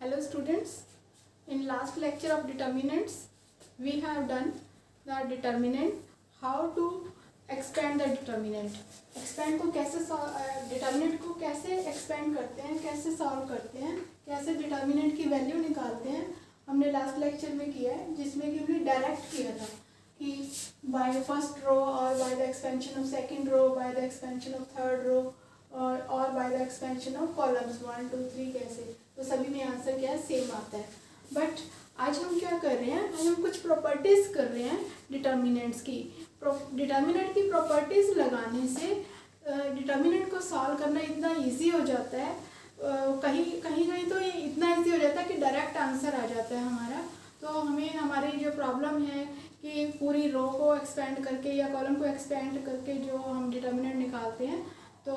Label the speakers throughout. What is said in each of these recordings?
Speaker 1: Hello students, in last lecture of determinants we have done the determinant, how to expand the determinant. expand को कैसे determinant को कैसे expand करते हैं, कैसे solve करते हैं, कैसे determinant की value निकालते हैं, हमने last lecture में किया है, जिसमें कि हमने direct किया था कि by first row or by the expansion of second row, by the expansion of third row और by the expansion of columns 1 2 3 कैसे, तो सभी में आंसर क्या है, सेम आता है. बट आज हम क्या कर रहे हैं, आज हम कुछ प्रॉपर्टीज़ कर रहे हैं डिटर्मिनेंट्स की. डिटर्मिनेंट की प्रॉपर्टीज़ लगाने से डिटर्मिनेंट को सॉल्व करना इतना इजी हो जाता है, कहीं तो ये इतना इजी हो जाता है कि डायरेक्ट आंसर आ जाता है हमारा. तो हमें हमारी जो प्रॉब्लम है कि पूरी रो को एक्सपेंड करके या कॉलम को एक्सपेंड करके जो हम डिटर्मिनेंट निकालते हैं, तो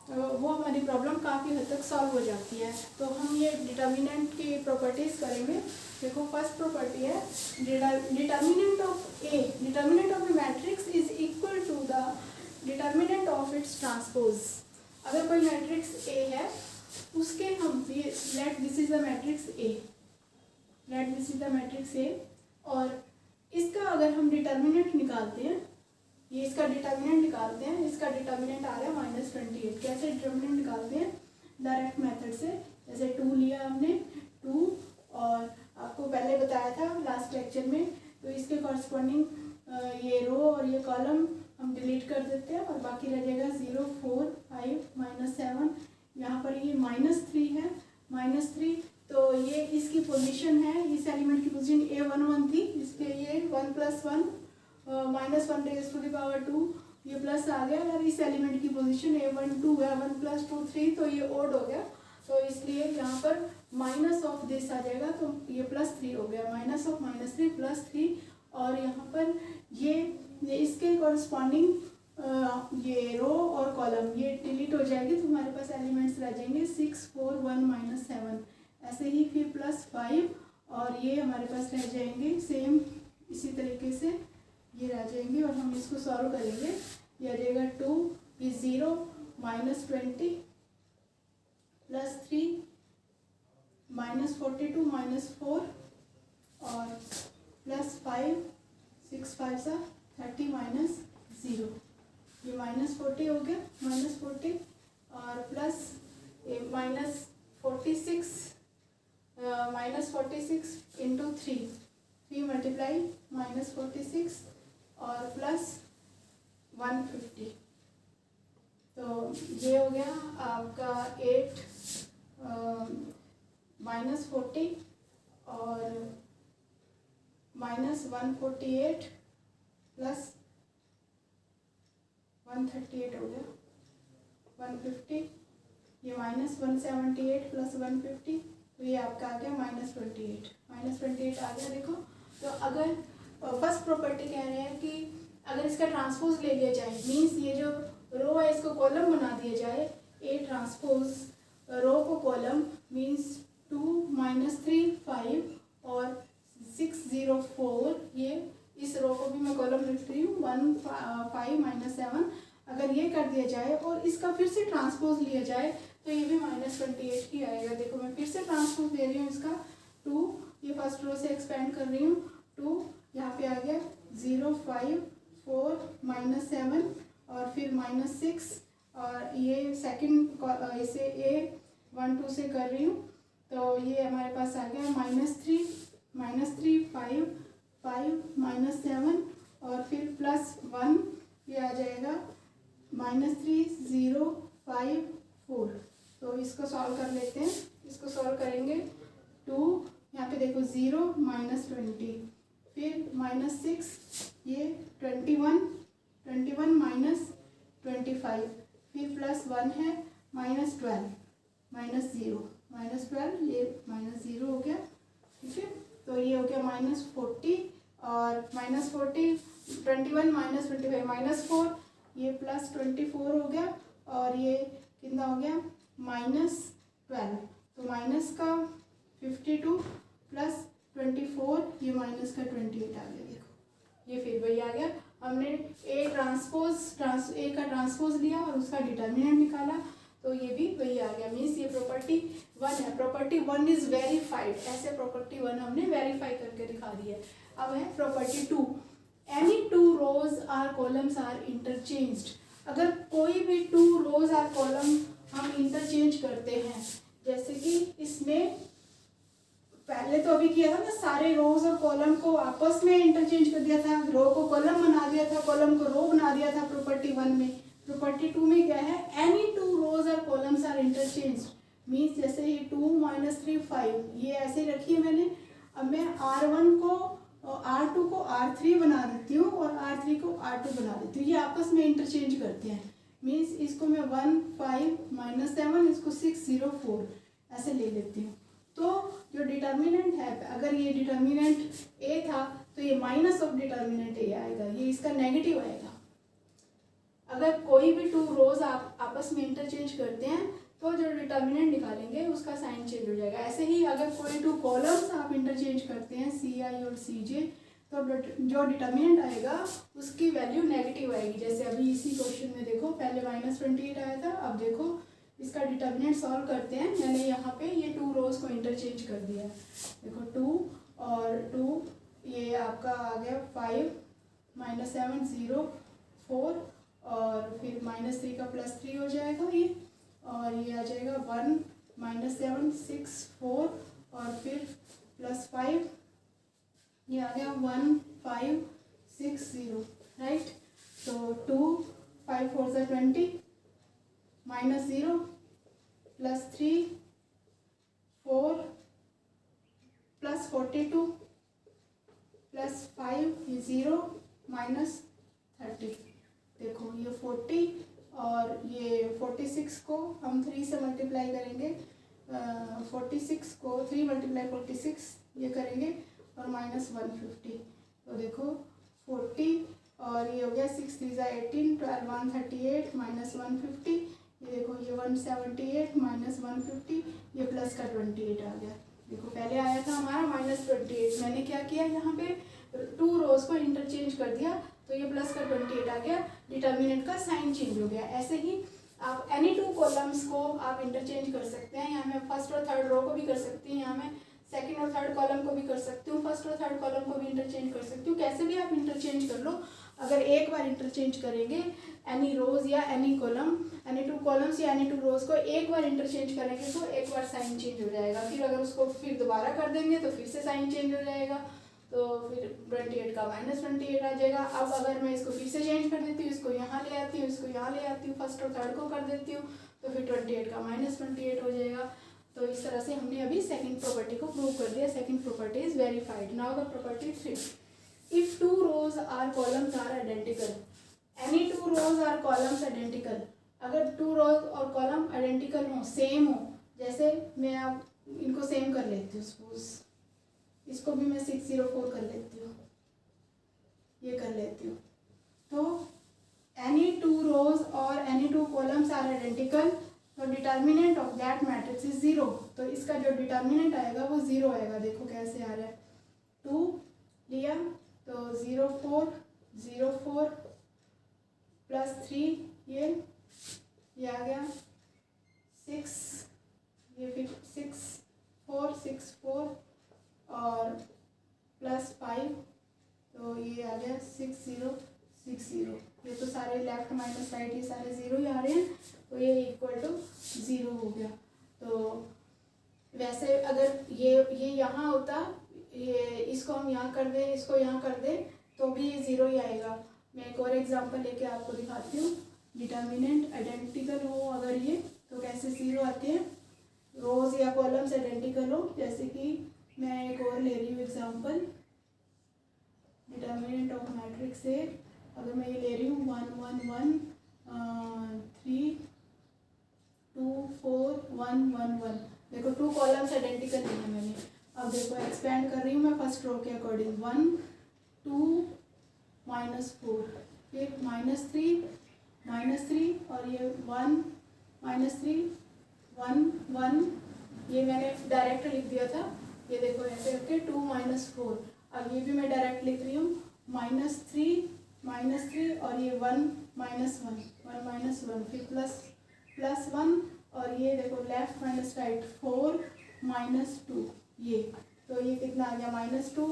Speaker 1: वो हमारी प्रॉब्लम काफ़ी हद तक सॉल्व हो जाती है. तो हम ये डिटर्मिनेंट की प्रॉपर्टीज़ करेंगे. देखो फर्स्ट प्रॉपर्टी है determinant of A, determinant of A matrix is equal to the determinant of its transpose. अगर कोई मैट्रिक्स ए है उसके हम let this is the matrix A, let this is the matrix A, और इसका अगर हम डिटर्मिनेंट निकालते हैं, ये इसका डिटर्मिनेंट निकालते हैं, इसका डिटर्मिनेंट आ रहा है -28. कैसे डिटर्मिनेंट निकालते हैं, डायरेक्ट मेथड से. जैसे 2 लिया हमने, 2 और आपको पहले बताया था लास्ट लेक्चर में, तो इसके कॉरस्पॉन्डिंग ये रो और ये कॉलम हम डिलीट कर देते हैं और बाकी रह जाएगा 0 4 5 -7. यहाँ पर ये -3 है, -3, तो ये इसकी पोजीशन है, इस एलिमेंट की पोजीशन A11 थी, इसके ये 1 + 1 -1 रेज़ टू द पावर 2, ये प्लस आ गया, और इस एलिमेंट की पोजीशन A12 है, 1 + 2 3, तो ये ओड हो गया, तो इसलिए यहाँ पर माइनस ऑफ दिस आ जाएगा, तो ये +3 हो गया, माइनस ऑफ -3 +3. और यहाँ पर ये इसके कॉरस्पॉन्डिंग ये रो और कॉलम ये डिलीट हो जाएगी, तो हमारे पास एलिमेंट्स रह जाएंगे 6 4 1 -7. ऐसे ही फिर +5 और ये हमारे पास रह जाएंगे सेम इसी तरीके से ये रह जाएंगे, और हम इसको सॉल्व करेंगे. ये आ जाएगा 2 ये 0 -20 +3 -42 -4 और +5 6 5 सा 30 -0. ये -40 हो गया, -40 और प्लस -46 -46 इंटू 3 मल्टीप्लाई -46 और प्लस 150. तो ये हो गया आपका 8 -40 और -148 प्लस 138 हो गया 150. ये -178 प्लस 150, तो ये आपका आ गया -28 आ गया. देखो, तो अगर फर्स्ट प्रॉपर्टी कह रहे हैं कि अगर इसका ट्रांसपोज ले लिया जाए, मीन्स ये जो रो है इसको कॉलम बना दिया जाए, ए ट्रांसपोज रो को कॉलम मीन्स 2 -3 5 और 6 0 4, ये इस रो को भी मैं कॉलम लिख रही हूँ 1 5 -7. अगर ये कर दिया जाए और इसका फिर से ट्रांसपोज लिया जाए, तो ये भी -28 ही आएगा. देखो मैं फिर से ट्रांसपोज दे रही हूँ इसका 2, ये फर्स्ट रो से एक्सपेंड कर रही हूँ 2, यहाँ पे आ गया 0 5 4 -7 और फिर -6, और ये सेकंड इसे A1 2 से कर रही हूँ, तो ये हमारे पास आ गया -3 5 5 -7 और फिर +1, ये आ जाएगा -3 0 5 4. तो इसको सॉल्व कर लेते हैं. इसको सॉल्व करेंगे 2, यहाँ पे देखो 0 -20, फिर -6, ये 21 -25, फिर +1 है -12 -0 ये -0 हो गया. ठीक है, तो ये हो गया -40 और -40 21 -25 -4, ये +24 हो गया, और ये कितना हो गया -12, तो माइनस का 52 प्लस 24, ये माइनस का 28 आ गया. देखो ये फिर वही आ गया, हमने ए का ट्रांसपोज लिया और उसका डिटर्मिनेंट निकाला, तो ये भी वही आ गया। मीन्स ये प्रॉपर्टी 1 है। प्रॉपर्टी 1 इज वेरीफाइड, ऐसे प्रॉपर्टी 1 हमने वेरीफाई करके दिखा दी है। अब है property 2, any 2 rows or columns are interchanged. अगर कोई भी 2 रोज आर कॉलम हम इंटरचेंज करते हैं, जैसे कि इसमें पहले तो अभी किया था ना, सारे रोज और कॉलम को आपस में इंटरचेंज कर दिया था, रो को कॉलम बना दिया था, कॉलम को रो बना दिया था प्रॉपर्टी 1 में। प्रॉपर्टी 2 में क्या है, एनी 2 रोज और कॉलम्स आर इंटरचेंज्ड। मीन्स जैसे ये 2 - 3 5 ये ऐसे रखी है मैंने। अब मैं R1 को R2 को R3 बना देती हूँ और R3 को R2 बना देती हूँ, ये आपस में इंटरचेंज करते हैं। मीन्स इसको मैं 1 5 - 7 इसको 6 0 4 ऐसे ले लेती हूँ। तो जो डिटर्मिनेंट है, अगर ये डिटर्मिनेंट ए था तो ये माइनस ऑफ डिटर्मिनेंट ए आएगा, ये इसका नेगेटिव आएगा। अगर कोई भी 2 रोज आप आपस में इंटरचेंज करते हैं तो जो डिटर्मिनेंट निकालेंगे उसका साइन चेंज हो जाएगा। ऐसे ही अगर कोई 2 कॉलम्स आप इंटरचेंज करते हैं CI और CJ, तो जो डिटर्मिनेंट आएगा उसकी वैल्यू नेगेटिव आएगी। जैसे अभी इसी क्वेश्चन में देखो, पहले -28 आया था, अब देखो इसका डिटर्मिनेंट सॉल्व करते हैं। मैंने यहाँ पे ये 2 रोज को इंटरचेंज कर दिया है। देखो 2 और 2, ये आपका आ गया 5 - 7 0 4 और फिर -3 का +3 हो जाएगा ये, और ये आ जाएगा 1 - 7 6 4 और फिर +5, ये आ गया 1 5 6 0, राइट। तो 2 5 4 से 20 -0 +3 4 +42 +5 ये 0 -30। देखो ये 40 और ये 46 को हम 3 से मल्टीप्लाई करेंगे, 46 को 3 × 46 ये करेंगे और -150। तो देखो 40 और ये हो गया 6 3 18 12 138 -150, ये देखो ये 178 -150, ये प्लस का 28 आ गया। देखो पहले आया था हमारा -28, मैंने क्या किया यहाँ पे 2 रोज को इंटरचेंज कर दिया तो ये प्लस का 28 आ गया, डिटर्मिनेंट का साइन चेंज हो गया। ऐसे ही आप एनी 2 कॉलम्स को आप इंटरचेंज कर सकते हैं। यहाँ मैं फर्स्ट और थर्ड रो को भी कर सकती हूँ, यहाँ मैं सेकंड और थर्ड कॉलम को भी कर सकती हूँ, फर्स्ट और थर्ड कॉलम को भी इंटरचेंज कर सकती हूँ। कैसे भी आप इंटरचेंज कर लो। अगर एक बार इंटरचेंज करेंगे एनी रोज या एनी कॉलम, एनी 2 कॉलम्स या एनी 2 रोज को एक बार इंटरचेंज करेंगे तो एक बार साइन चेंज हो जाएगा। फिर अगर उसको फिर दोबारा कर देंगे तो फिर से साइन चेंज हो जाएगा, तो फिर 28 का -28 आ जाएगा। अब अगर मैं इसको फिर से चेंज कर देती हूँ, इसको यहाँ ले आती हूँ, इसको यहाँ ले आती हूँ, फर्स्ट और थर्ड को कर देती हूँ, तो फिर 28 का -28 हो जाएगा। तो इस तरह से हमने अभी सेकंड प्रॉपर्टी को प्रूव कर दिया। Second property is verified. Now the property 3, if 2 rows or columns are identical, any 2 rows or columns identical. अगर 2 रोज और कॉलम आइडेंटिकल हो, सेम हो, जैसे मैं अब इनको सेम कर लेती हूँ, सपोज इसको भी मैं 6 0 4 कर लेती हूँ, ये कर लेती हूँ। तो एनी 2 रोज और एनी 2 कॉलम्स आर आइडेंटिकल, तो determinant of that matrix is 0। तो इसका जो डिटर्मिनेंट आएगा वो 0 आएगा। देखो कैसे आ रहा है, 2 लिया तो 0 4 0 4 +3 ये आ गया 6, ये फिर 6 4 6 4 और +5, तो ये आ गया 6 0 6 0। ये तो सारे लेफ्ट माइनस राइट ये सारे 0 ही आ रहे हैं, तो ये इक्वल टू 0 हो गया। तो वैसे अगर ये यहाँ होता, ये इसको हम यहाँ कर दें, इसको यहाँ कर दें, तो भी ये 0 ही आएगा। मैं एक और एग्जांपल लेके आपको दिखाती हूँ। डिटर्मिनेंट आइडेंटिकल हो अगर ये, तो कैसे 0 आते हैं, रोज या कॉलम्स आइडेंटिकल हो। जैसे कि मैं एक और ले रही हूँ एग्जांपल, डिटर्मिनेंट ऑफ मैट्रिक्स से अगर मैं ये ले रही हूँ 1 1 1 3 2 4 1 1 1। देखो 2 कॉलम्स आइडेंटिकल नहीं है मैंने। अब देखो एक्सपेंड कर रही हूँ मैं फर्स्ट रो के अकॉर्डिंग, 1 2 -4, फिर -3 और ये 1 -3 1 1, ये मैंने डायरेक्ट लिख दिया था। ये देखो ऐसे करके 2 -4। अब ये भी मैं डायरेक्ट लिख रही हूँ -3 और ये 1 -1 1 -1, फिर +1 और ये देखो लेफ्ट माइनस राइट 4 माइनस 2 ये, तो ये कितना आ गया -2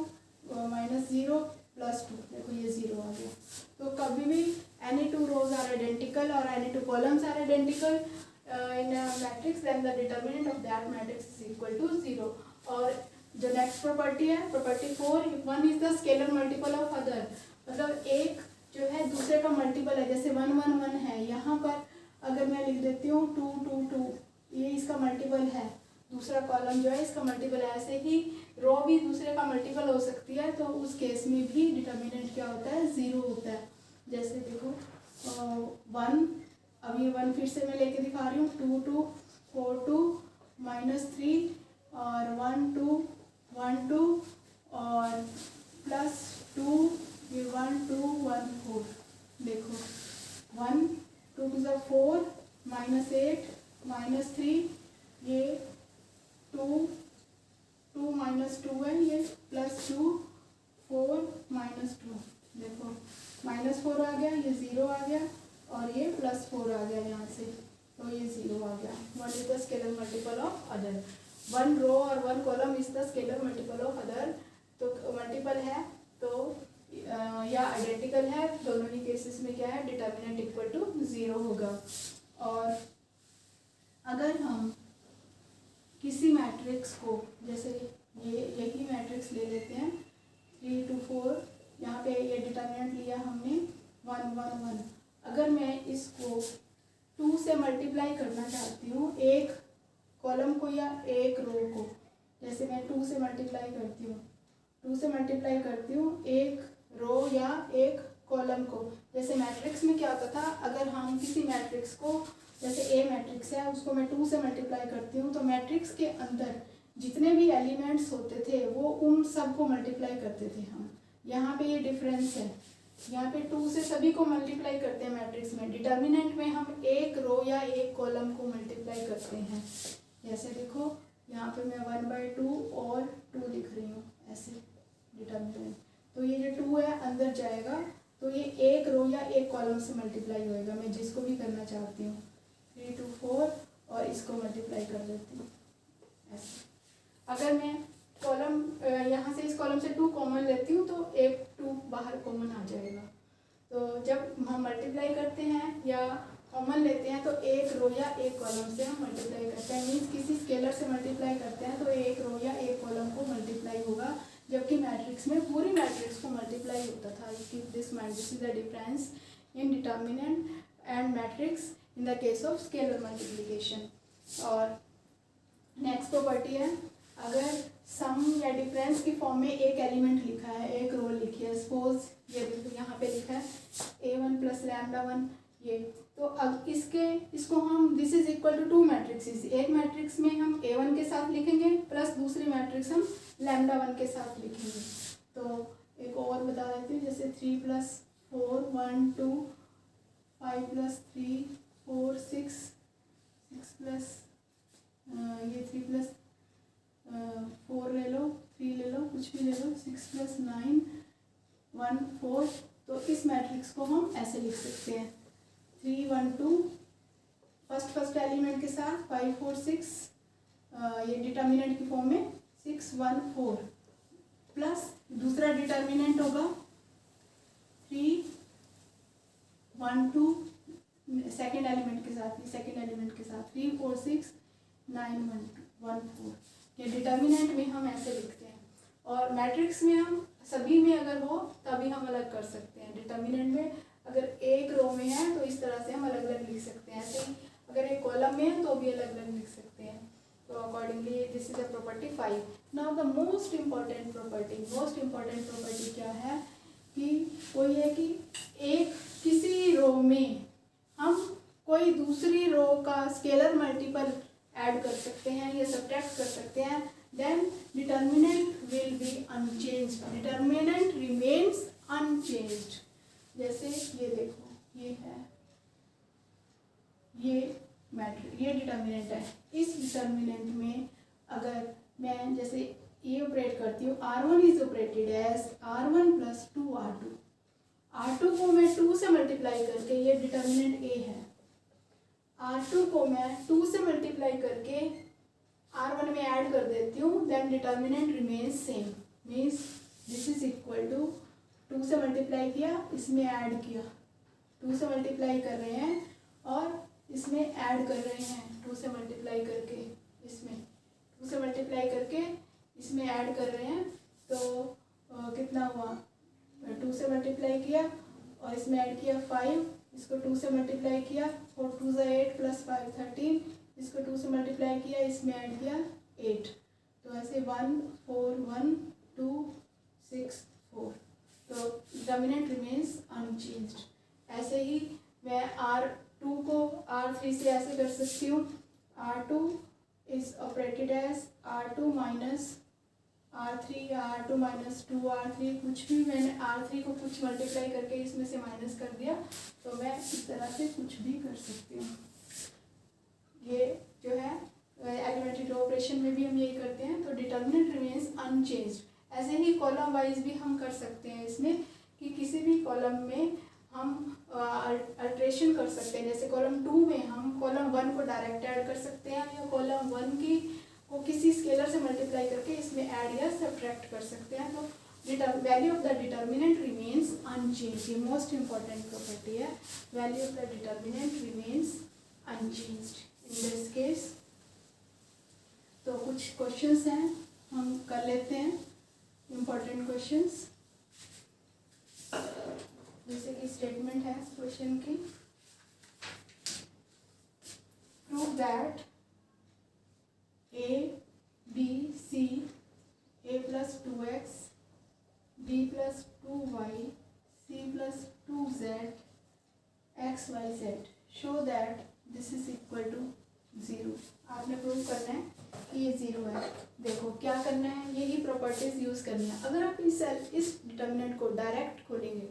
Speaker 1: -0 +2, देखो ये 0 आ गया। तो कभी भी any two rows are identical or any two columns are identical in a matrix, then the determinant of that matrix is equal to 0। और जो नेक्स्ट प्रॉपर्टी है, property 4, one is the scalar multiple of other, मतलब एक जो है दूसरे का multiple है। जैसे 1 1 1 है, यहाँ पर अगर मैं लिख देती हूँ 2 2 2, ये इसका मल्टीपल है, दूसरा कॉलम जो है इसका मल्टीपल है। ऐसे ही रो भी दूसरे का मल्टीपल हो सकती है, तो उस केस में भी डिटर्मिनेंट क्या होता है, 0 होता है। जैसे देखो 1, अब ये 1 फिर से मैं लेके दिखा रही हूँ, 2 2 4 2 -3 और 1 2 1 2 और +2 ये 1 2 1 4, देखो 1 2 2 4 -8 -3 ये 2 2 -2 है, ये +2 4 -2, देखो -4 आ गया, ये 0 आ गया और ये +4 आ गया यहाँ से, तो ये 0 आ गया। What is the scalar multiple of other, 1 रो और 1 column is the scalar multiple of other. तो मल्टीपल है तो या आइडेंटिकल है, दोनों ही केसेस में क्या है, डिटर्मिनेंट इक्वल टू 0 होगा। और अगर हम किसी मैट्रिक्स को, जैसे यही मैट्रिक्स ले लेते हैं 3 2 4, यहाँ पे ये डिटर्मिनेंट लिया हमने 1 1 1, अगर मैं इसको 2 से मल्टीप्लाई करना चाहती हूँ, एक कॉलम को या एक रो को, जैसे मैं 2 से मल्टीप्लाई करती हूँ, 2 से मल्टीप्लाई करती हूँ एक रो या एक कॉलम को। जैसे मैट्रिक्स में क्या होता था, अगर हम किसी मैट्रिक्स को, जैसे ए मैट्रिक्स है, उसको मैं 2 से मल्टीप्लाई करती हूँ, तो मैट्रिक्स के अंदर जितने भी एलिमेंट्स होते थे वो उन सब को मल्टीप्लाई करते थे हम। यहाँ पे ये डिफरेंस है, यहाँ पे 2 से सभी को मल्टीप्लाई करते हैं मैट्रिक्स में, डिटर्मिनेंट में हम एक रो या एक कॉलम को मल्टीप्लाई करते हैं। जैसे देखो यहाँ पे मैं 1/2 और 2 लिख रही हूँ, ऐसे डिटर्मिनेंट, तो ये जो 2 है अंदर जाएगा, तो ये एक रो या एक कॉलम से मल्टीप्लाई होएगा। मैं जिसको भी करना चाहती हूँ 3 2 4 और इसको मल्टीप्लाई कर देती हूँ ऐसे। अगर मैं कॉलम यहाँ से इस कॉलम से 2 कॉमन लेती हूँ, तो एक 2 बाहर कॉमन आ जाएगा। तो जब हम मल्टीप्लाई करते हैं या कॉमन लेते हैं, तो एक रो या एक कॉलम से हम मल्टीप्लाई करते हैं, मीन्स किसी स्केलर से मल्टीप्लाई करते हैं तो एक रो या एक कॉलम को मल्टीप्लाई होगा, जबकि मैट्रिक्स में पूरी मैट्रिक्स को मल्टीप्लाई होता था। This is the difference in determinant and matrix in the case of scalar multiplication. और नेक्स्ट प्रॉपर्टी है, अगर सम या डिफरेंस की फॉर्म में एक एलिमेंट लिखा है, एक रो लिखी है, सपोज ये यहाँ पे लिखा है a1 + λ1, ये तो अब इसको हम this is equal to 2 matrix, एक मैट्रिक्स में हम a1 के साथ लिखेंगे प्लस दूसरी मैट्रिक्स हम λ1 के साथ लिखेंगे। तो एक और बता देती हूँ, जैसे 3 + 4 1 2 5 + 3 4 6 6 प्लस ये 3 + 4 ले लो, 3 ले लो, कुछ भी ले लो, 6 + 9 1 4। तो इस मैट्रिक्स को हम ऐसे लिख सकते हैं 3 1 2 फर्स्ट एलिमेंट के साथ 5 4 6, ये डिटर्मिनेंट की फॉर्म में 6 1 4 प्लस दूसरा डिटर्मिनेंट होगा 3 1 2 सेकेंड एलिमेंट के साथ 3 4 6 9 1 4। ये डिटर्मिनेंट में हम ऐसे लिखते हैं, और मैट्रिक्स में हम सभी में अगर हो तभी हम अलग कर सकते हैं। डिटर्मिनेंट में अगर एक रो में है तो इस तरह से हम अलग अलग लिख सकते हैं, ऐसे ही अगर एक कॉलम में है तो भी अलग अलग लिख सकते हैं। तो accordingly this is the property 5। Now the most important property क्या है कि वो ये कि एक किसी रो में हम कोई दूसरी रो का स्केलर मल्टीपल ऐड कर सकते हैं या सब्ट्रैक्ट कर सकते हैं, then determinant will be unchanged, determinant remains unchanged. जैसे ये देखो, ये है ये मैट्रिक्स, ये डिटर्मिनेंट है। इस डिटर्मिनेंट में अगर मैं जैसे ये ऑपरेट करती हूँ, R1 is operated as R1 + 2 R2 को मैं 2 से मल्टीप्लाई करके, ये डिटर्मिनेंट A है, R2 को मैं 2 से मल्टीप्लाई करके R1 में ऐड कर देती हूँ, then determinant remains same, means this is equal to 2 से मल्टीप्लाई किया, इसमें ऐड किया, 2 से मल्टीप्लाई कर रहे हैं और इसमें ऐड कर रहे हैं, 2 से मल्टीप्लाई करके इसमें 2 से मल्टीप्लाई करके इसमें ऐड कर रहे हैं, तो कितना हुआ, 2 से मल्टीप्लाई किया और इसमें ऐड किया 5, इसको 2 से मल्टीप्लाई किया, 4 2 = 8 + 5 13, इसको 2 से मल्टीप्लाई किया, इसमें ऐड किया 8, तो ऐसे 1 4 1 2 6 4, तो डिटर्मिनेंट रिमेन्स अनचेंज्ड। ऐसे ही मैं R2 को R3 से ऐसे कर सकती हूँ, R2 is operated as R2 - R3 या R2 - 2R3, कुछ भी मैंने R3 को कुछ मल्टीप्लाई करके इसमें से माइनस कर दिया, तो मैं इस तरह से कुछ भी कर सकती हूँ। ये जो है एलिमेंट्री रो ऑपरेशन में भी हम यही करते हैं, तो डिटर्मिनेंट रिमेन्स अनचेंज्ड। ऐसे ही कॉलम वाइज भी हम कर सकते हैं इसमें, कि किसी भी कॉलम में हम अल्ट्रेशन कर सकते हैं, जैसे कॉलम 2 में हम कॉलम 1 को डायरेक्ट ऐड कर सकते हैं, या कॉलम 1 की को किसी स्केलर से मल्टीप्लाई करके इसमें ऐड या सब्ट्रैक्ट कर सकते हैं, तो value of the determinant remains unchanged. ये मोस्ट इंपॉर्टेंट प्रॉपर्टी है, value of the determinant remains unchanged in this case. तो कुछ क्वेश्चंस हैं, हम कर लेते हैं इम्पोर्टेंट क्वेश्चंस, जैसे कि स्टेटमेंट है क्वेश्चन की, prove that A B C A + 2x B + 2y C + 2z x y z show that this is equal to 0। आपने प्रूव करना है कि ये 0 है। देखो क्या करना है, यही प्रॉपर्टीज यूज़ करनी है। अगर आप इस डिटर्मिनेंट को डायरेक्ट खोलेंगे,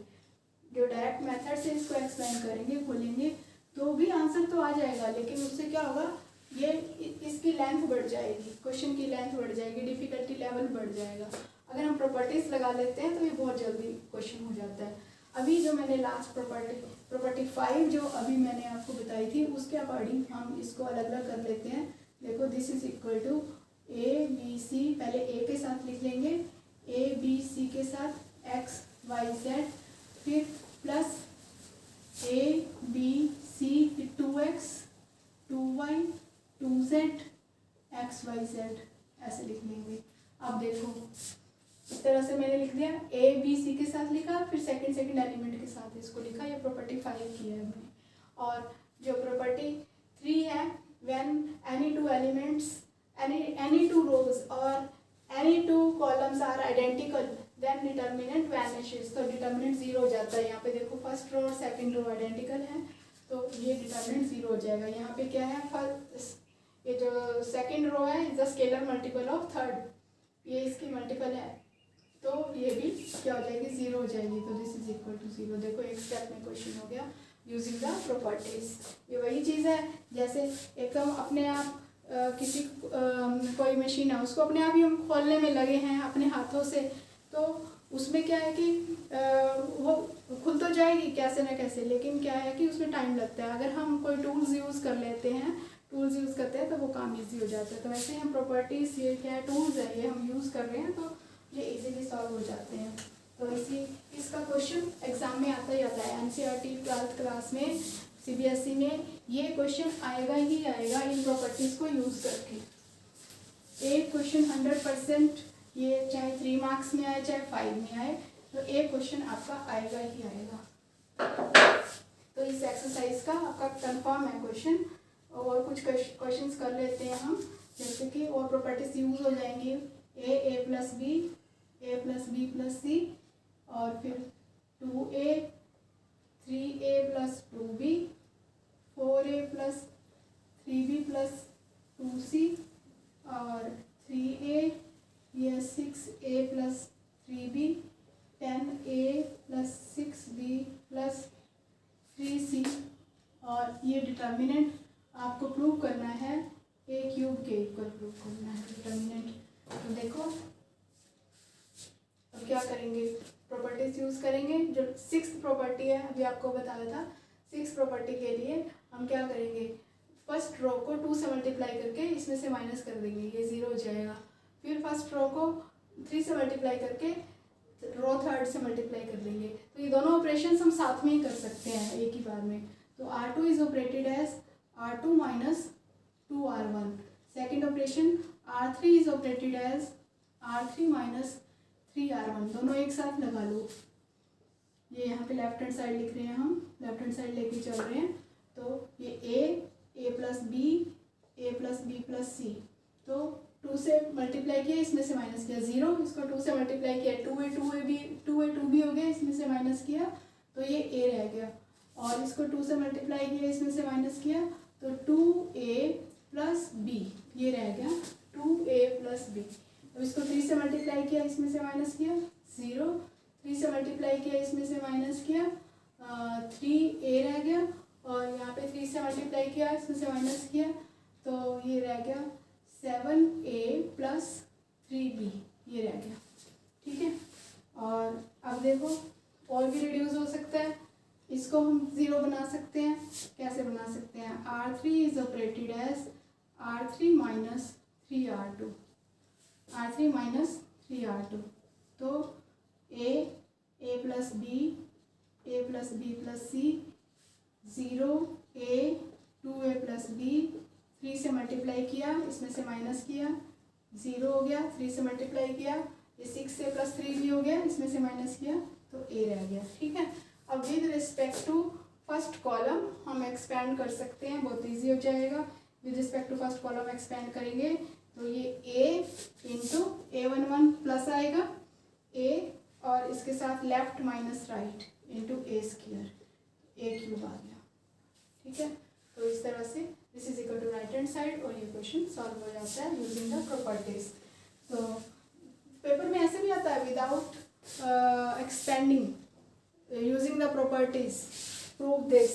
Speaker 1: जो डायरेक्ट मेथड से इसको एक्सप्लेन करेंगे, खोलेंगे, तो भी आंसर तो आ जाएगा, लेकिन उससे क्या होगा, ये इसकी लेंथ बढ़ जाएगी, क्वेश्चन की लेंथ बढ़ जाएगी, डिफ़िकल्टी लेवल बढ़ जाएगा। अगर हम प्रॉपर्टीज लगा लेते हैं तो ये बहुत जल्दी क्वेश्चन हो जाता है। अभी जो मैंने लास्ट प्रॉपर्टी 5 जो अभी मैंने आपको बताई थी, उसके अकॉर्डिंग हम इसको अलग अलग कर लेते हैं। देखो this is equal to A B C, पहले A के साथ लिख लेंगे, A B C के साथ x y z, फिर plus A B C 2x 2y 2z x y z ऐसे लिख लेंगे। अब देखो इस तरह से मैंने लिख दिया, A B C के साथ लिखा, फिर सेकंड एलिमेंट के साथ इसको लिखा, ये प्रॉपर्टी 5 की है हमने। और जो प्रॉपर्टी 3 है, when any two elements any two rows or any two columns are identical then determinant vanishes, तो डिटर्मिनेंट 0 हो जाता है। यहाँ पे देखो फर्स्ट रो और सेकंड रो आइडेंटिकल है, तो ये डिटर्मिनेंट 0 हो जाएगा। यहाँ पे क्या है, फर्स्ट ये जो सेकंड रो है is the scalar multiple of third, ये इसकी मल्टीपल है, तो ये भी क्या हो जाएगी, 0 हो जाएगी। तो दिस इज इक्वल टू 0। देखो एक स्टेप में क्वेश्चन हो गया यूजिंग द प्रॉपर्टीज। ये वही चीज़ है जैसे एकदम अपने आप किसी कोई मशीन है, उसको अपने आप ही हम खोलने में लगे हैं अपने हाथों से, तो उसमें क्या है कि वो खुल तो जाएगी कैसे ना कैसे, लेकिन क्या है कि उसमें टाइम लगता है। अगर हम कोई टूल्स यूज़ करते हैं तो वो काम इजी हो जाता है। तो वैसे ही हम प्रॉपर्टीज़, ये क्या है, टूल्स है, ये हम यूज़ कर रहे हैं, तो ये इजीली सॉल्व हो जाते हैं। तो इसका क्वेश्चन एग्जाम में आता ही आता है। NCERT 12th क्लास में CBSE में ये क्वेश्चन आएगा ही आएगा इन प्रॉपर्टीज़ को यूज़ करके। एक क्वेश्चन 100%, ये चाहे 3 मार्क्स में आए चाहे 5 में आए, तो एक क्वेश्चन आपका आएगा ही आएगा। तो इस एक्सरसाइज का आपका कंफर्म है क्वेश्चन। और कुछ क्वेश्चंस कर लेते हैं हम, जैसे कि और प्रॉपर्टीज यूज हो जाएंगी, A + B A + B + C, और फिर 2A 3A + 2B 4A + 3B + 2C, और 3A या 6A + 3B 10A + 6B + 3C। और ये डिटर्मिनेंट आपको प्रूव करना है, A³ के इक्वल प्रूव करना है डिटर्मिनेंट। तो देखो अब क्या करेंगे, प्रॉपर्टीज यूज़ करेंगे। जो 6th प्रॉपर्टी है, अभी आपको बताया था, 6th प्रॉपर्टी के लिए हम क्या करेंगे, फर्स्ट रो को 2 से मल्टीप्लाई करके इसमें से माइनस कर देंगे, ये 0 हो जाएगा। फिर फर्स्ट रो को 3 से मल्टीप्लाई करके रो थर्ड से मल्टीप्लाई कर लेंगे। तो ये दोनों ऑपरेशन हम साथ में ही कर सकते हैं एक ही बार में। तो R2 is operated as R2 minus 2R1। Second operation R3 is operated as R3 minus 3R1। दोनों एक साथ लगा लो। ये यहाँ पे लेफ्ट हैंड साइड लिख रहे हैं, हम लेफ्ट हैंड साइड लेके चल रहे हैं। तो ये a plus B, a plus B plus C. तो 2 से मल्टीप्लाई किया, इसमें से माइनस किया 0, इसको 2 से मल्टीप्लाई किया 2a 2b हो गया, इसमें से माइनस किया तो ये a रह गया। और इसको 2 से मल्टीप्लाई किया, इसमें से माइनस किया तो 2a प्लस b, ये रह गया 2a प्लस b। अब इसको 3 से मल्टीप्लाई किया, इसमें से माइनस किया 0, 3 से मल्टीप्लाई किया, इसमें से माइनस किया 3a रह गया। और यहाँ पे 3 से मल्टीप्लाई किया, इसमें से माइनस किया तो ये रह गया 7a प्लस 3b, ये रह गया। ठीक है। और अब देखो और भी रिड्यूस हो सकता है, इसको हम 0 बना सकते हैं। कैसे बना सकते हैं? R3 is operated as R3 minus 3R2, R3 minus 3R2। तो a plus b plus c, 0a 2a plus b, 3 से मल्टीप्लाई किया, इसमें से माइनस किया 0 हो गया, 3 से मल्टीप्लाई किया, ये 6 से प्लस 3 भी हो गया, इसमें से माइनस किया तो a रह गया। ठीक है। अब with respect to first column हम एक्सपेंड कर सकते हैं, बहुत इजी हो जाएगा। With respect to first column expand करेंगे तो ये a इंटू a11 प्लस आएगा a, और इसके साथ left minus right into a square, a cube आ गया। ठीक है। तो इस तरह से this is equal to right hand side, और ये क्वेश्चन सॉल्व हो जाता है यूजिंग द प्रॉपर्टीज। तो पेपर में ऐसे भी आता है without expanding, using the properties prove this,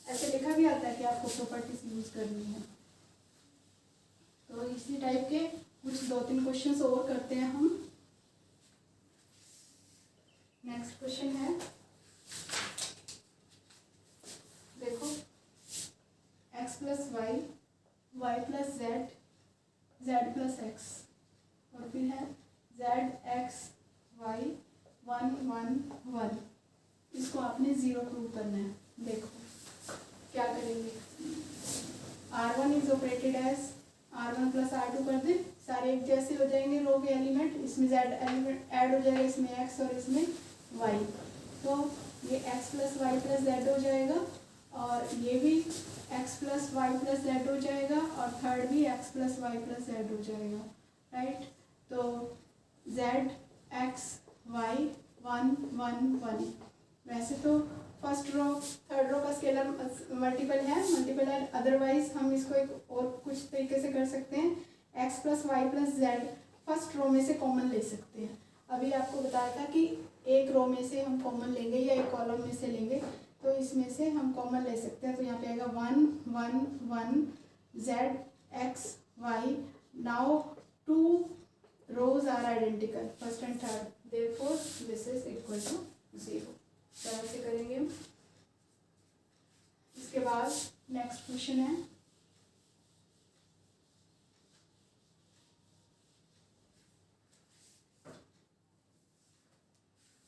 Speaker 1: ऐसे लिखा भी आता है कि आपको प्रॉपर्टीज यूज करनी है। तो इसी टाइप के कुछ 2-3 क्वेश्चंस और करते हैं हम। नेक्स्ट क्वेश्चन है, देखो x plus y, y plus z, z plus x, और फिर है जेड एक्स वाई 1 1 1। इसको आपने 0 प्रूव करना है। देखो क्या करेंगे, R1 is operated as R1 plus R2 कर दे, सारे एक जैसे हो जाएंगे रो के एलिमेंट, इसमें z एलिमेंट ऐड हो जाएगा, इसमें x और इसमें y। तो ये x plus y plus z हो जाएगा, और ये भी x plus y plus z हो जाएगा, और थर्ड भी x plus y plus z हो जाएगा। राइट। तो z x y 1 1 1। वैसे तो फर्स्ट रो थर्ड रो का स्केलर मल्टीपल है, अदरवाइज हम इसको एक और कुछ तरीके से कर सकते हैं। x plus y plus z first row में से कॉमन ले सकते हैं। अभी आपको बताया था कि एक रो में से हम कॉमन लेंगे या एक कॉलम में से लेंगे, तो इसमें से हम कॉमन ले सकते हैं। तो यहाँ पे आएगा 1 1 1 z x y. Now 2 rows are identical, first and third, therefore this is equal to 0। तरह से करेंगे। इसके बाद नेक्स्ट क्वेश्चन है,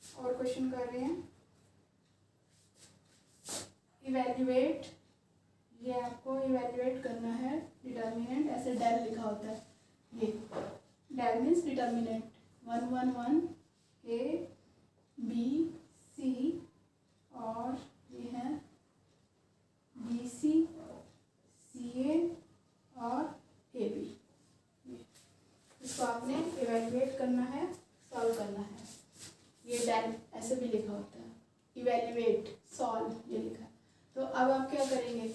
Speaker 1: और क्वेश्चन कर रहे हैं इवैल्यूएट, ये आपको इवैल्यूएट करना है डिटर्मिनेंट, ऐसे डेल लिखा होता है, ये del means determinant 1 1 1 a b c, और ये है बी सी सी ए और ए बी। इसको आपने इवैल्यूएट करना है, सॉल्व करना है। ये डेल ऐसे भी लिखा होता है, इवैल्यूएट सॉल्व ये लिखा है। तो अब आप क्या करेंगे,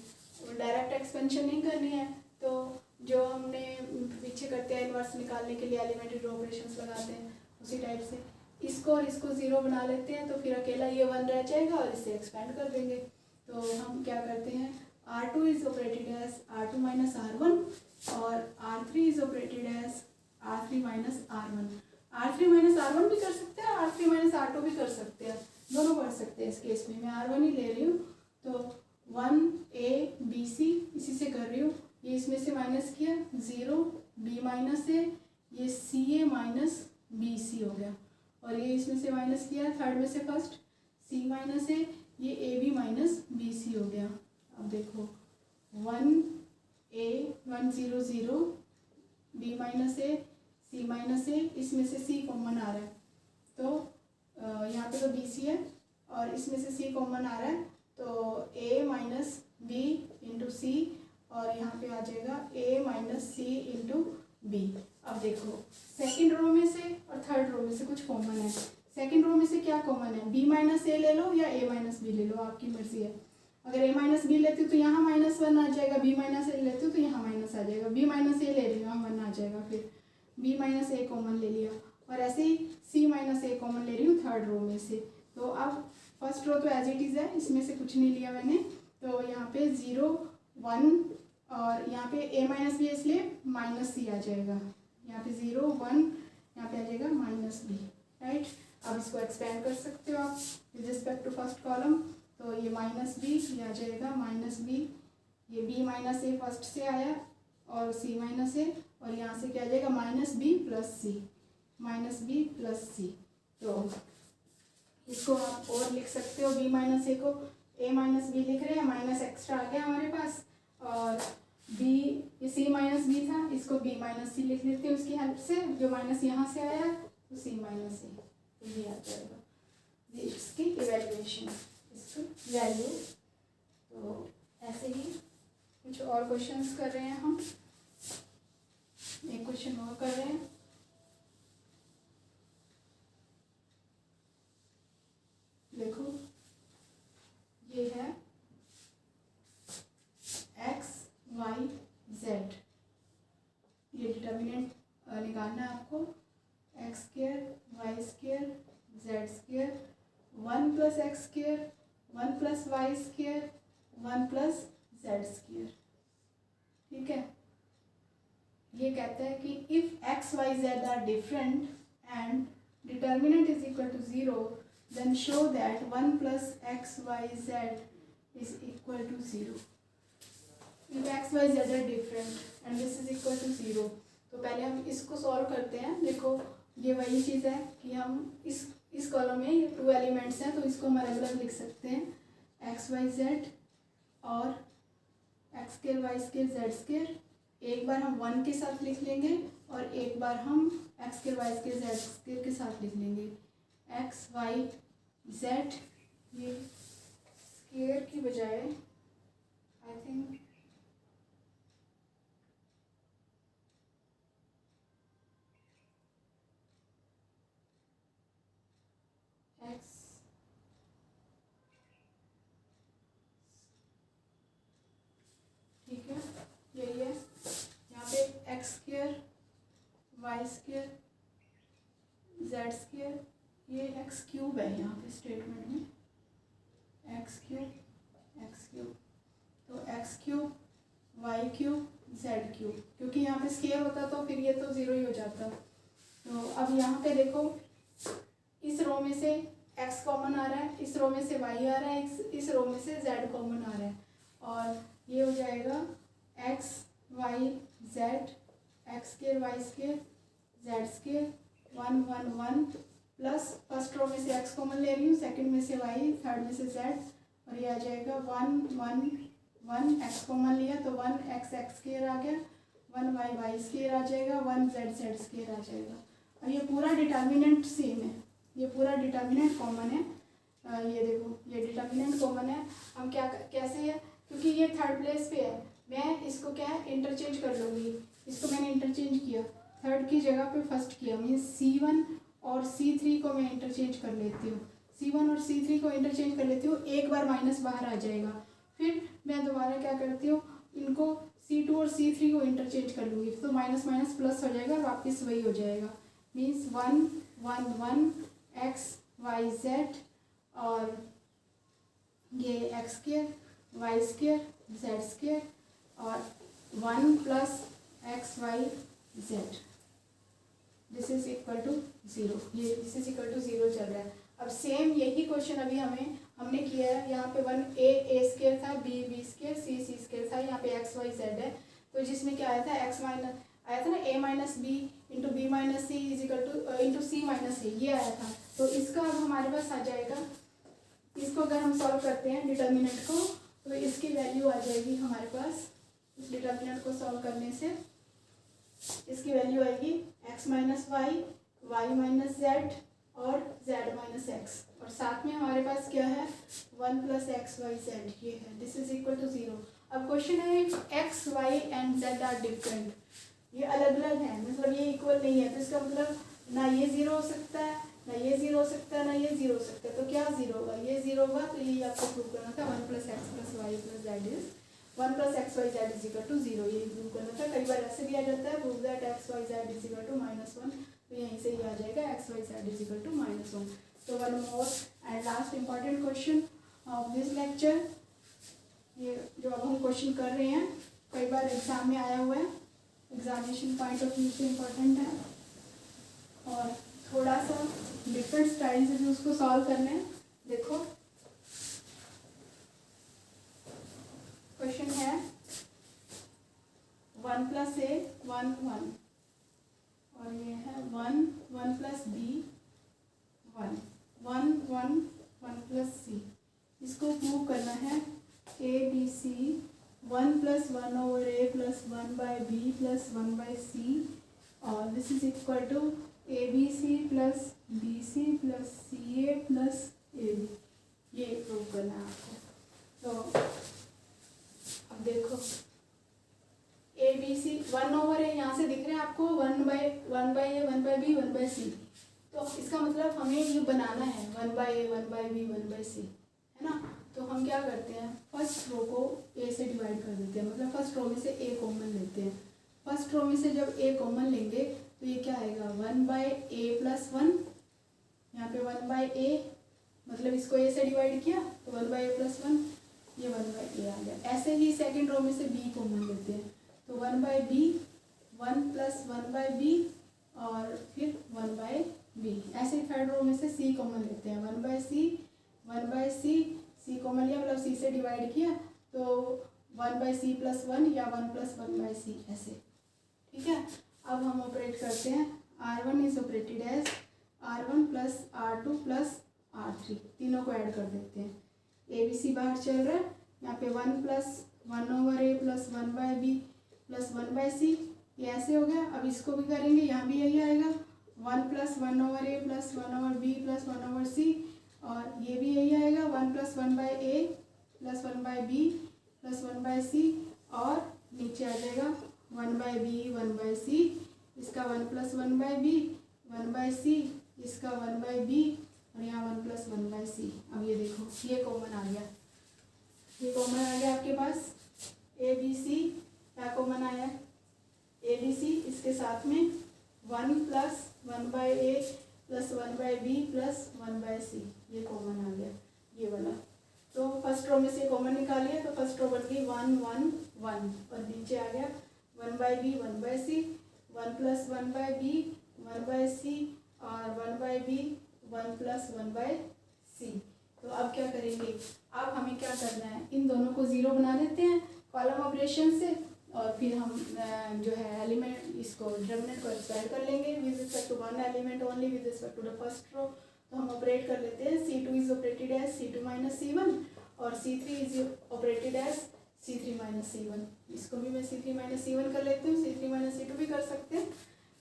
Speaker 1: डायरेक्ट एक्सपेंशन नहीं करनी है, तो जो हमने पीछे करते हैं इनवर्स निकालने के लिए एलिमेंट्री ऑपरेशंस लगाते हैं, उसी टाइप से इसको और इसको 0 बना लेते हैं, तो फिर अकेला ये 1 रह जाएगा और इसे एक्सपेंड कर देंगे। तो हम क्या करते हैं, R2 is operated as R2 minus R1, और R3 is operated as R3 minus R1। R3 minus R1 भी कर सकते हैं, R3 माइनस R2 भी कर सकते हैं, दोनों कर सकते हैं। इस केस में मैं R1 ही ले रही हूँ। तो 1ABC इसी से कर रही हूँ, ये इसमें से माइनस किया 0, B माइनस है, ये CA माइनस BC हो गया, और ये इसमें से माइनस किया थर्ड में से फर्स्ट, C माइनस है, ये AB माइनस BC हो गया। अब देखो 1A 1 0 0, B माइनस है, C माइनस है, इसमें से C कॉमन आ रहा है, तो यहाँ पे तो BC है और इसमें से C कॉमन आ रहा है, तो A minus B into c, और यहाँ पे आ जाएगा A minus c into b. अब देखो सेकेंड रो में से और थर्ड रो में से कुछ कॉमन है। सेकेंड रो में से क्या कॉमन है, B माइनस ए ले लो या A माइनस बी ले लो, आपकी मर्जी है। अगर A माइनस बी लेती हो तो यहाँ -1 आ जाएगा, B माइनस ए लेती हो तो यहाँ माइनस आ जाएगा, B माइनस ए ले रही हूँ यहाँ 1 आ जाएगा, फिर B माइनस ए कॉमन ले लिया, और ऐसे ही C माइनस ए कॉमन ले रही हूँ थर्ड रो में से। तो अब फर्स्ट रो तो एज इट इज़ है, इसमें से कुछ नहीं लिया मैंने, तो यहाँ पे 0 1 और यहाँ पे A माइनस बी है इसलिए माइनस C आ जाएगा, यहाँ पे 0 1 यहाँ पे आ जाएगा माइनस B, राइट। अब इसको एक्सपेंड कर सकते हो आप with respect to first column, तो ये माइनस B ये आ जाएगा माइनस B, ये B माइनस ए फर्स्ट से आया और C माइनस ए, और यहाँ से क्या आ जाएगा minus B plus C, minus B plus C। तो इसको आप और लिख सकते हो, B माइनस ए को A माइनस बी लिख रहे हैं, माइनस एक्स्ट्रा आ गया हमारे पास, और B ये C माइनस बी था, इसको B माइनस सी लिख लेते हैं उसकी हेल्प से, जो माइनस यहाँ से आया तो C माइनस सी, तो ये आ जाएगा इसकी इवैल्यूएशन, इसकी वैल्यू। तो ऐसे ही कुछ और क्वेश्चंस कर रहे हैं हम, एक क्वेश्चन और कर रहे हैं। देखो ये है x y z, ये डिटर्मिनेंट निकालना है आपको, x square y square z square 1 plus x square 1 plus y square 1 plus z square, ठीक है। ये कहता है कि if x y z are different and determinant is equal to 0, then show that 1 plus x y z is equal to 0. If x y z are different and this is equal to 0, तो पहले हम इसको solve करते हैं। देखो ये वही चीज़ है कि हम इस कॉलम में ये 2 एलिमेंट्स हैं, तो इसको हम अलग अलग लिख सकते हैं, x y z और x square y square z square. एक बार हम 1 के साथ लिख लेंगे और एक बार हम x square y square z square के साथ लिख लेंगे। x y z, ये स्क्वायर की बजाय आई थिंक x, ठीक है यही है, यहाँ पे x square y square z square, ये एक्स क्यूब है यहाँ पे स्टेटमेंट में, एक्स क्यूब, तो x cube y cube z cube, क्योंकि यहाँ पे स्क्वायर होता तो फिर ये तो 0 ही हो जाता। तो अब यहाँ पे देखो इस रो में से x कॉमन आ रहा है, इस रो में से y आ रहा है, इस रो में से z कॉमन आ रहा है, और ये हो जाएगा x y z, x square y square z square 1 1 1 plus first row में से x कॉमन ले रही हूँ, सेकंड में से y, थर्ड में से z, और ये आ जाएगा 1 1 1, x कॉमन लिया तो 1 x x स्क्वायर आ गया, 1 y y स्क्वायर आ जाएगा, 1 z z स्क्वायर आ जाएगा। और ये पूरा डिटर्मिनेंट सेम है, ये पूरा डिटर्मिनेंट कॉमन है, ये देखो ये डिटर्मिनेंट कॉमन है। हम क्या कैसे है, क्योंकि ये थर्ड प्लेस पे है, मैं इसको क्या है इंटरचेंज कर लूँगी, इसको मैंने इंटरचेंज किया, थर्ड की जगह पे फर्स्ट किया, मीन्स C1 और C3 को मैं इंटरचेंज कर लेती हूँ, C1 और C3 को इंटरचेंज कर लेती हूँ, एक बार माइनस बाहर आ जाएगा, फिर मैं दोबारा क्या करती हूँ, इनको C2 और C3 को इंटरचेंज कर लूँगी, तो माइनस माइनस प्लस हो जाएगा, वापस वही हो जाएगा, मीन्स 1 1 1 x y z, और ये x square y square z square, और 1 plus x y z, this is equal to 0, ये दिस इज इक्वल टू 0 चल रहा है। अब सेम यही क्वेश्चन अभी हमें हमने किया है यहाँ पे 1 a स्क्वायर था, b स्क्वायर, c स्क्वायर था, यहाँ पे x y z है। तो जिसमें क्या आया था x माइनस आया था ना a minus B into B minus C is equal to into C minus A, ये आया था। तो इसका अब हमारे पास आ जाएगा, इसको अगर हम सॉल्व करते हैं डिटर्मिनेंट को, तो इसकी वैल्यू आ जाएगी हमारे पास। इस डिटर्मिनेंट को सॉल्व करने से इसकी वैल्यू आएगी x minus y, y minus z और z माइनस एक्स, और साथ में हमारे पास क्या है 1 प्लस एक्स वाई जेड, ये है। This is equal to 0। अब क्वेश्चन है x y and z are different, ये अलग अलग है, मतलब ये इक्वल नहीं है। तो इसका मतलब ना ये 0 हो सकता है, ना ये 0 हो सकता है, ना ये 0 हो सकता है। तो क्या 0 होगा, ये 0 होगा। तो ये आपको प्रूव करना था 1 plus x plus y plus z is 1 plus x y z is equal to 0, ये प्रूव करना था। कई बार ऐसे भी आ जाता है, prove that x y z is equal to -1, तो यहीं से ये आ जाएगा x y z is equal to -1। तो one more and last important question of this lecture, ये जो अब हम क्वेश्चन कर रहे हैं कई बार एग्जाम में आया हुआ है, एग्जामिनेशन पॉइंट ऑफ व्यू से इम्पोर्टेंट है, और थोड़ा सा डिफरेंट स्टाइल से भी उसको सॉल्व करना है। देखो क्वेश्चन है 1 प्लस ए 1 1, और ये है 1 1 प्लस बी 1 1 1 1 प्लस सी। इसको प्रूव करना है A B C 1 plus 1 over A plus 1 by B plus 1 by C, और this is equal to A B C plus B C plus C A plus A B, ये prove करना है आपको। तो अब देखो ए बी सी 1 ओवर ए यहाँ से दिख रहे हैं आपको 1 by A 1 by B 1 by C, तो इसका मतलब हमें ये बनाना है 1 by A 1 by B 1 by C, है ना। तो हम क्या करते हैं, फर्स्ट रो को ए से डिवाइड कर देते हैं, मतलब फर्स्ट रो में से ए कॉमन लेते हैं। फर्स्ट रो में से जब ए कॉमन लेंगे तो ये क्या आएगा 1 बाई ए प्लस 1, यहाँ पे 1 बाई ए, मतलब इसको ए से डिवाइड किया तो 1 बाई ए प्लस 1, ये 1 बाई ए आ गया। ऐसे ही सेकंड रो में से बी कॉमन लेते हैं, तो 1 by B 1 plus 1 by b और फिर 1 बाई बी। ऐसे ही थर्ड रो में से सी कॉमन लेते हैं, 1 by C 1 by c common लिया, मतलब सी से डिवाइड किया तो 1 बाई सी प्लस 1 या 1 प्लस 1 बाई सी, ऐसे। ठीक है, अब हम ऑपरेट करते हैं, R1 is operated as R1 plus R2 plus R3, तीनों को ऐड कर देते हैं। ए बी सी बाहर चल रहा है, यहाँ पे 1 plus 1 over A plus 1 by B plus 1 by C, ये ऐसे हो गया। अब इसको भी करेंगे, यहाँ भी यही आएगा 1 plus 1 over A plus 1 over B plus 1 over C, और ये भी यही आएगा 1 plus 1 by A plus 1 by B plus 1 by C, और नीचे आ जाएगा 1 बाई बी 1 बाई सी, इसका 1 प्लस 1 बाई बी 1 बाई सी, इसका 1 बाई बी, और यहाँ 1 प्लस 1 बाई सी। अब ये देखो ये कॉमन आ गया, ये कॉमन आ गया आपके पास। ए बी सी क्या कॉमन आया, ए बी सी, इसके साथ में 1 plus 1 by A plus 1 by B plus 1 by C, ये कॉमन आ गया, ये वाला। तो फर्स्ट रो में से कॉमन निकालिए, तो फर्स्ट रो बन गई 1 1 1, और नीचे आ गया 1 by B 1 by C, 1 plus 1 by B 1 by C, और 1 by B 1 plus 1 by C. तो अब क्या करेंगे, अब हमें क्या करना है, इन दोनों को 0 बना देते हैं कॉलम ऑपरेशन से, और फिर हम जो है एलिमेंट इसको डिटरमिनेंट को एक्सपेंड कर लेंगे with respect to one element only with respect to the first row. तो हम ऑपरेट कर लेते हैं, C2 is operated as C2 minus C1, और C3 is operated as C3 minus C1। इसको भी मैं C3 माइनस C1 कर लेती हूँ, C3 माइनस C2 भी कर सकते हैं,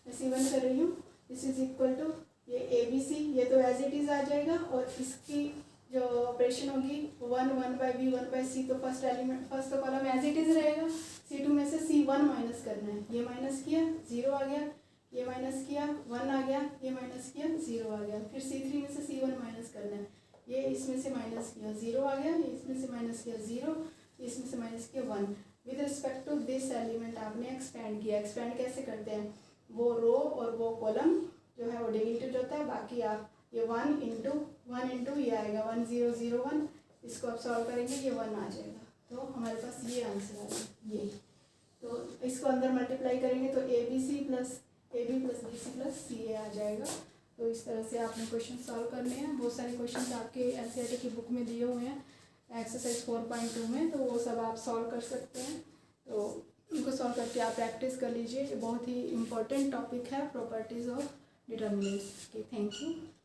Speaker 1: मैं C1 कर रही हूँ। दिस इज इक्वल टू ये ABC, ये तो एज इट इज़ आ जाएगा, और इसकी जो ऑपरेशन होगी 1 1 बाई बी 1 बाई सी, तो फर्स्ट एलिमेंट फर्स्ट तो कॉलम एज इट इज़ रहेगा। C2 में से C1 माइनस करना है, ये माइनस किया 0 आ गया, ये माइनस किया 1 आ गया, ये माइनस किया 0 आ गया। फिर C3 में से C1 माइनस करना है, ये इसमें से माइनस किया 0 आ गया, ये इसमें से माइनस किया 0, इसमें से माइनस किया 1। With respect to this element आपने एक्सपेंड किया। एक्सपेंड कैसे करते हैं, वो रो और वो कॉलम जो है वो डिलीटेड होता है, बाकी आप ये 1 इंटू ये आएगा 1 0 0 1, इसको आप सॉल्व करेंगे ये 1 आ जाएगा। तो हमारे पास ये आंसर आ गया, ये। तो इसको अंदर मल्टीप्लाई करेंगे तो A B C plus A B plus B C plus C A आ जाएगा। तो इस तरह से आपने क्वेश्चन सॉल्व करने हैं। बहुत सारे क्वेश्चन आपके एनसीईआरटी की बुक में दिए हुए हैं एक्सरसाइज 4.2 में, तो वो सब आप सॉल्व कर सकते हैं। तो उनको सॉल्व करके आप प्रैक्टिस कर लीजिए। ये बहुत ही इम्पोर्टेंट टॉपिक है प्रॉपर्टीज़ ऑफ डिटर्मिनेंट्स की। Thank you.